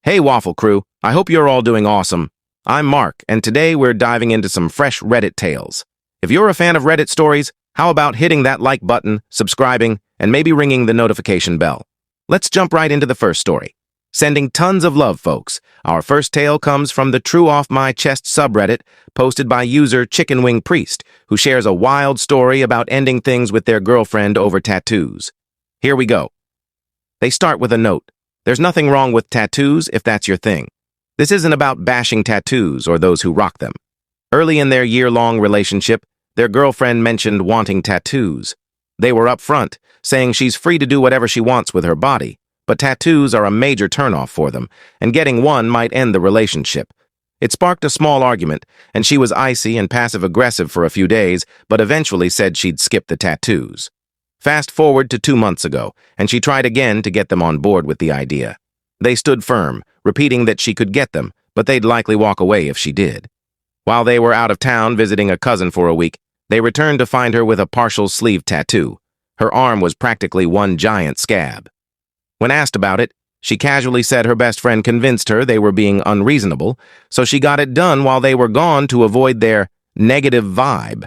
Hey Waffle Crew, I hope you're all doing awesome. I'm Mark, and today we're diving into some fresh Reddit tales. If you're a fan of Reddit stories, how about hitting that like button, subscribing, and maybe ringing the notification bell? Let's jump right into the first story. Sending tons of love, folks. Our first tale comes from the True Off My Chest subreddit, posted by user Chicken Wing Priest, who shares a wild story about ending things with their girlfriend over tattoos. Here we go. They start with a note. There's nothing wrong with tattoos if that's your thing. This isn't about bashing tattoos or those who rock them. Early in their year-long relationship, their girlfriend mentioned wanting tattoos. They were upfront, saying she's free to do whatever she wants with her body, but tattoos are a major turnoff for them, and getting one might end the relationship. It sparked a small argument, and she was icy and passive-aggressive for a few days, but eventually said she'd skip the tattoos. Fast forward to 2 months ago, and she tried again to get them on board with the idea. They stood firm, repeating that she could get them, but they'd likely walk away if she did. While they were out of town visiting a cousin for a week, they returned to find her with a partial sleeve tattoo. Her arm was practically one giant scab. When asked about it, she casually said her best friend convinced her they were being unreasonable, so she got it done while they were gone to avoid their negative vibe.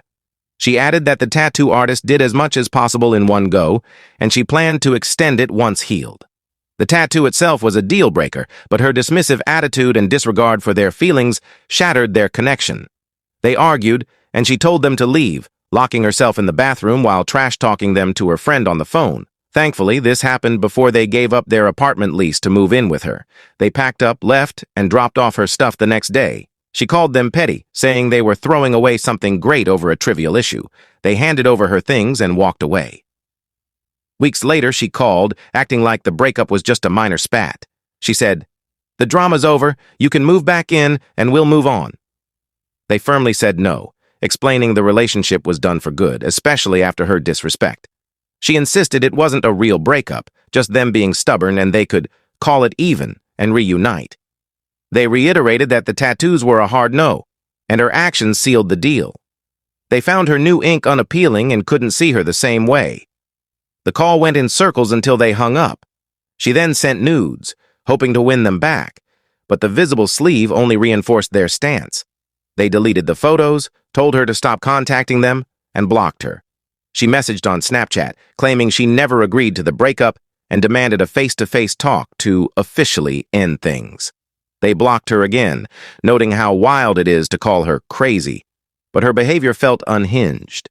She added that the tattoo artist did as much as possible in one go, and she planned to extend it once healed. The tattoo itself was a deal-breaker, but her dismissive attitude and disregard for their feelings shattered their connection. They argued, and she told them to leave, locking herself in the bathroom while trash-talking them to her friend on the phone. Thankfully, this happened before they gave up their apartment lease to move in with her. They packed up, left, and dropped off her stuff the next day. She called them petty, saying they were throwing away something great over a trivial issue. They handed over her things and walked away. Weeks later, she called, acting like the breakup was just a minor spat. She said, "The drama's over, you can move back in, and we'll move on." They firmly said no, explaining the relationship was done for good, especially after her disrespect. She insisted it wasn't a real breakup, just them being stubborn and they could call it even and reunite. They reiterated that the tattoos were a hard no, and her actions sealed the deal. They found her new ink unappealing and couldn't see her the same way. The call went in circles until they hung up. She then sent nudes, hoping to win them back, but the visible sleeve only reinforced their stance. They deleted the photos, told her to stop contacting them, and blocked her. She messaged on Snapchat, claiming she never agreed to the breakup and demanded a face-to-face talk to officially end things. They blocked her again, noting how wild it is to call her crazy, but her behavior felt unhinged.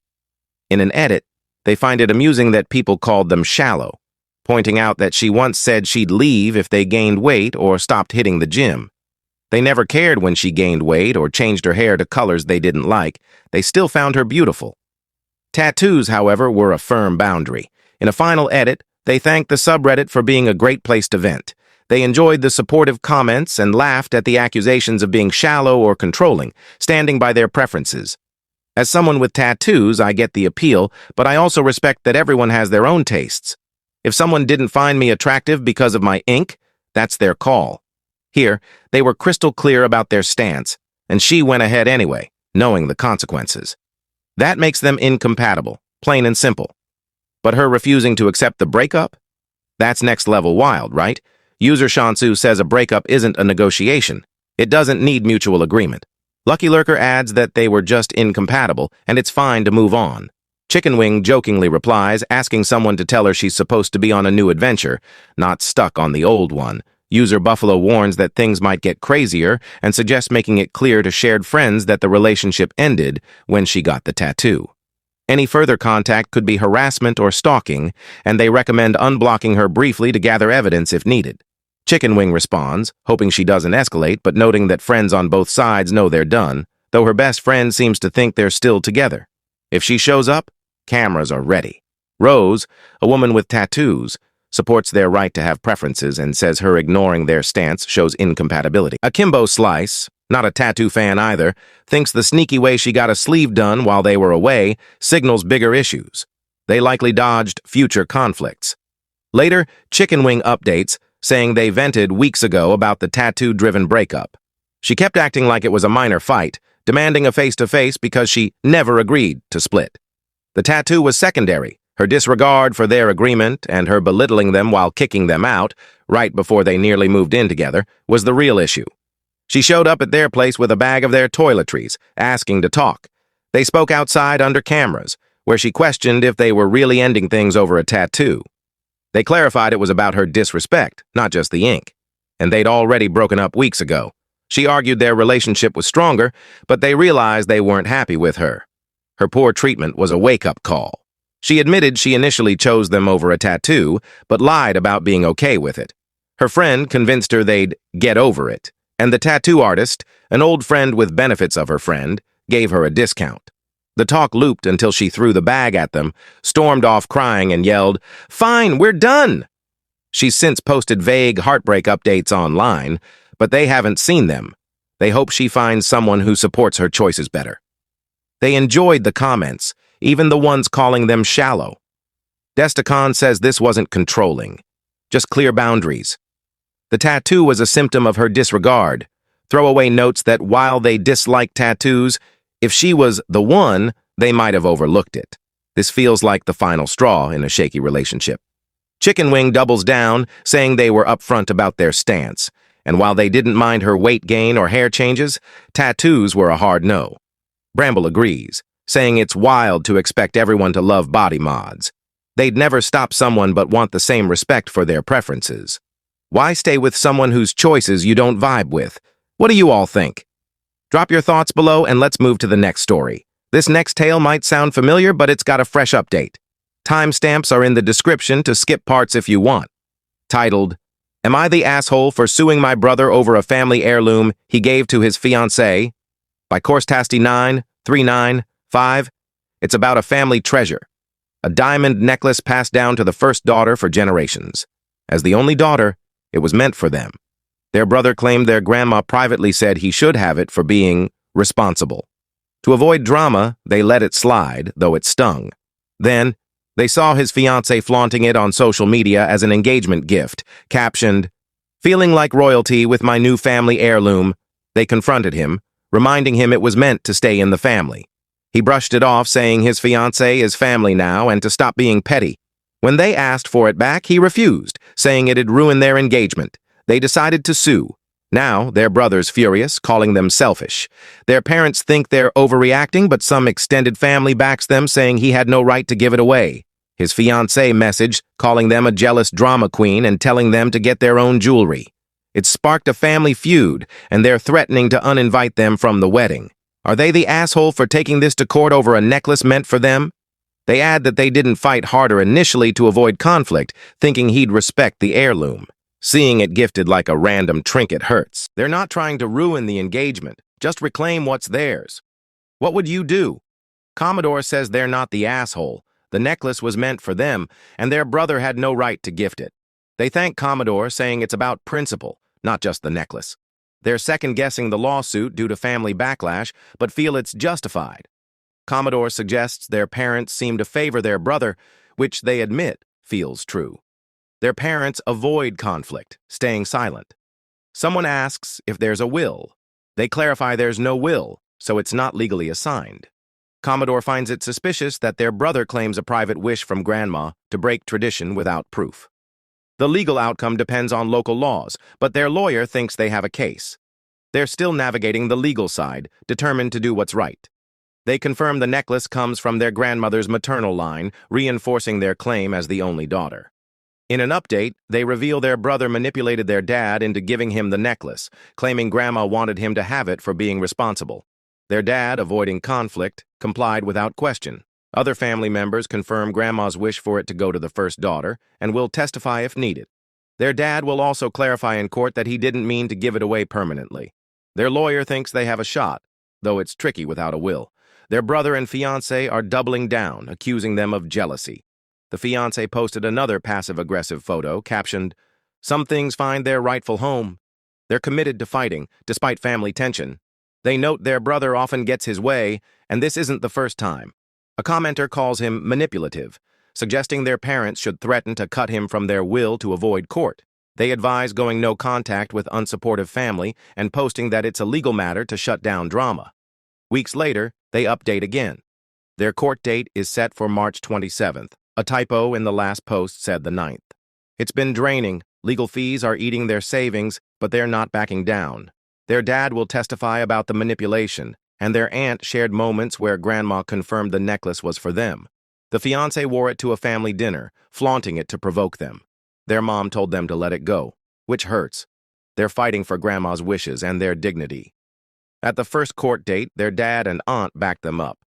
In an edit, they find it amusing that people called them shallow, pointing out that she once said she'd leave if they gained weight or stopped hitting the gym. They never cared when she gained weight or changed her hair to colors they didn't like. They still found her beautiful. Tattoos, however, were a firm boundary. In a final edit, they thanked the subreddit for being a great place to vent. They enjoyed the supportive comments and laughed at the accusations of being shallow or controlling, standing by their preferences. As someone with tattoos, I get the appeal, but I also respect that everyone has their own tastes. If someone didn't find me attractive because of my ink, that's their call. Here, they were crystal clear about their stance, and she went ahead anyway, knowing the consequences. That makes them incompatible, plain and simple. But her refusing to accept the breakup? That's next level wild, right? User Shansu says a breakup isn't a negotiation. It doesn't need mutual agreement. Lucky Lurker adds that they were just incompatible, and it's fine to move on. Chicken Wing jokingly replies, asking someone to tell her she's supposed to be on a new adventure, not stuck on the old one. User Buffalo warns that things might get crazier and suggests making it clear to shared friends that the relationship ended when she got the tattoo. Any further contact could be harassment or stalking, and they recommend unblocking her briefly to gather evidence if needed. Chicken Wing responds, hoping she doesn't escalate, but noting that friends on both sides know they're done, though her best friend seems to think they're still together. If she shows up, cameras are ready. Rose, a woman with tattoos, supports their right to have preferences and says her ignoring their stance shows incompatibility. Akimbo Slice, not a tattoo fan either, thinks the sneaky way she got a sleeve done while they were away signals bigger issues. They likely dodged future conflicts. Later, Chicken Wing updates, saying they vented weeks ago about the tattoo-driven breakup. She kept acting like it was a minor fight, demanding a face-to-face because she never agreed to split. The tattoo was secondary. Her disregard for their agreement and her belittling them while kicking them out right before they nearly moved in together, was the real issue. She showed up at their place with a bag of their toiletries, asking to talk. They spoke outside under cameras, where she questioned if they were really ending things over a tattoo. They clarified it was about her disrespect, not just the ink, and they'd already broken up weeks ago. She argued their relationship was stronger, but they realized they weren't happy with her. Her poor treatment was a wake-up call. She admitted she initially chose them over a tattoo, but lied about being okay with it. Her friend convinced her they'd get over it, and the tattoo artist, an old friend with benefits of her friend, gave her a discount. The talk looped until she threw the bag at them, stormed off crying, and yelled, "Fine, we're done!" She's since posted vague heartbreak updates online, but they haven't seen them. They hope she finds someone who supports her choices better. They enjoyed the comments, even the ones calling them shallow. Desticon says this wasn't controlling, just clear boundaries. The tattoo was a symptom of her disregard. Throwaway notes that while they dislike tattoos, if she was the one, they might have overlooked it. This feels like the final straw in a shaky relationship. Chicken Wing doubles down, saying they were upfront about their stance, and while they didn't mind her weight gain or hair changes, tattoos were a hard no. Bramble agrees, saying it's wild to expect everyone to love body mods. They'd never stop someone but want the same respect for their preferences. Why stay with someone whose choices you don't vibe with? What do you all think? Drop your thoughts below and let's move to the next story. This next tale might sound familiar, but it's got a fresh update. Timestamps are in the description to skip parts if you want. Titled, "Am I the Asshole for Suing My Brother Over a Family Heirloom He Gave to His Fiancée?" by Corstasty9395. It's about a family treasure, a diamond necklace passed down to the first daughter for generations. As the only daughter, it was meant for them. Their brother claimed their grandma privately said he should have it for being responsible. To avoid drama, they let it slide, though it stung. Then, they saw his fiancée flaunting it on social media as an engagement gift, captioned, "Feeling like royalty with my new family heirloom." They confronted him, reminding him it was meant to stay in the family. He brushed it off, saying his fiancée is family now and to stop being petty. When they asked for it back, he refused, saying it had ruined their engagement. They decided to sue. Now, their brother's furious, calling them selfish. Their parents think they're overreacting, but some extended family backs them, saying he had no right to give it away. His fiancée messaged, calling them a jealous drama queen and telling them to get their own jewelry. It sparked a family feud, and they're threatening to uninvite them from the wedding. Are they the asshole for taking this to court over a necklace meant for them? They add that they didn't fight harder initially to avoid conflict, thinking he'd respect the heirloom. Seeing it gifted like a random trinket hurts. They're not trying to ruin the engagement, just reclaim what's theirs. What would you do? Commodore says they're not the asshole. The necklace was meant for them, and their brother had no right to gift it. They thank Commodore, saying it's about principle, not just the necklace. They're second-guessing the lawsuit due to family backlash, but feel it's justified. Commodore suggests their parents seem to favor their brother, which they admit feels true. Their parents avoid conflict, staying silent. Someone asks if there's a will. They clarify there's no will, so it's not legally assigned. Commodore finds it suspicious that their brother claims a private wish from grandma to break tradition without proof. The legal outcome depends on local laws, but their lawyer thinks they have a case. They're still navigating the legal side, determined to do what's right. They confirm the necklace comes from their grandmother's maternal line, reinforcing their claim as the only daughter. In an update, they reveal their brother manipulated their dad into giving him the necklace, claiming grandma wanted him to have it for being responsible. Their dad, avoiding conflict, complied without question. Other family members confirm grandma's wish for it to go to the first daughter and will testify if needed. Their dad will also clarify in court that he didn't mean to give it away permanently. Their lawyer thinks they have a shot, though it's tricky without a will. Their brother and fiancé are doubling down, accusing them of jealousy. The fiancé posted another passive-aggressive photo, captioned, "Some things find their rightful home." They're committed to fighting, despite family tension. They note their brother often gets his way, and this isn't the first time. A commenter calls him manipulative, suggesting their parents should threaten to cut him from their will to avoid court. They advise going no contact with unsupportive family and posting that it's a legal matter to shut down drama. Weeks later, they update again. Their court date is set for March 27th. A typo in the last post said the 9th. It's been draining, Legal fees are eating their savings, but they're not backing down. Their dad will testify about the manipulation, and their aunt shared moments where grandma confirmed the necklace was for them. The fiancé wore it to a family dinner, flaunting it to provoke them. Their mom told them to let it go, which hurts. They're fighting for grandma's wishes and their dignity. At the first court date, their dad and aunt backed them up.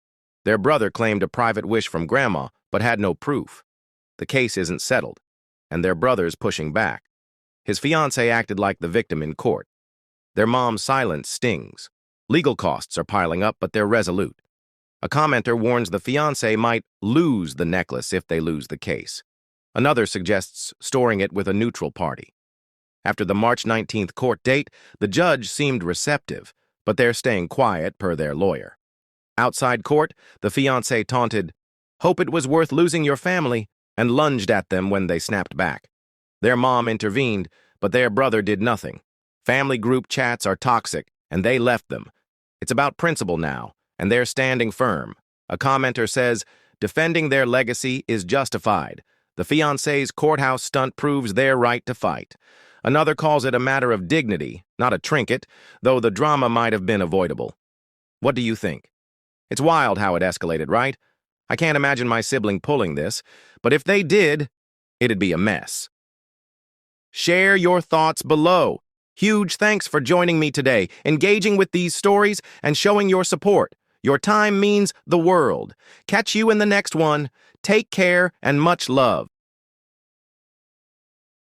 Their brother claimed a private wish from grandma, but had no proof. The case isn't settled, and their brother's pushing back. His fiancé acted like the victim in court. Their mom's silence stings. Legal costs are piling up, but they're resolute. A commenter warns the fiancé might lose the necklace if they lose the case. Another suggests storing it with a neutral party. After the March 19th court date, the judge seemed receptive, but they're staying quiet per their lawyer. Outside court, the fiancé taunted, "Hope it was worth losing your family," and lunged at them when they snapped back. Their mom intervened, but their brother did nothing. Family group chats are toxic, and they left them. It's about principle now, and they're standing firm. A commenter says, defending their legacy is justified. The fiancé's courthouse stunt proves their right to fight. Another calls it a matter of dignity, not a trinket, though the drama might have been avoidable. What do you think? It's wild how it escalated, right? I can't imagine my sibling pulling this, but if they did, it'd be a mess. Share your thoughts below. Huge thanks for joining me today, engaging with these stories, and showing your support. Your time means the world. Catch you in the next one. Take care and much love.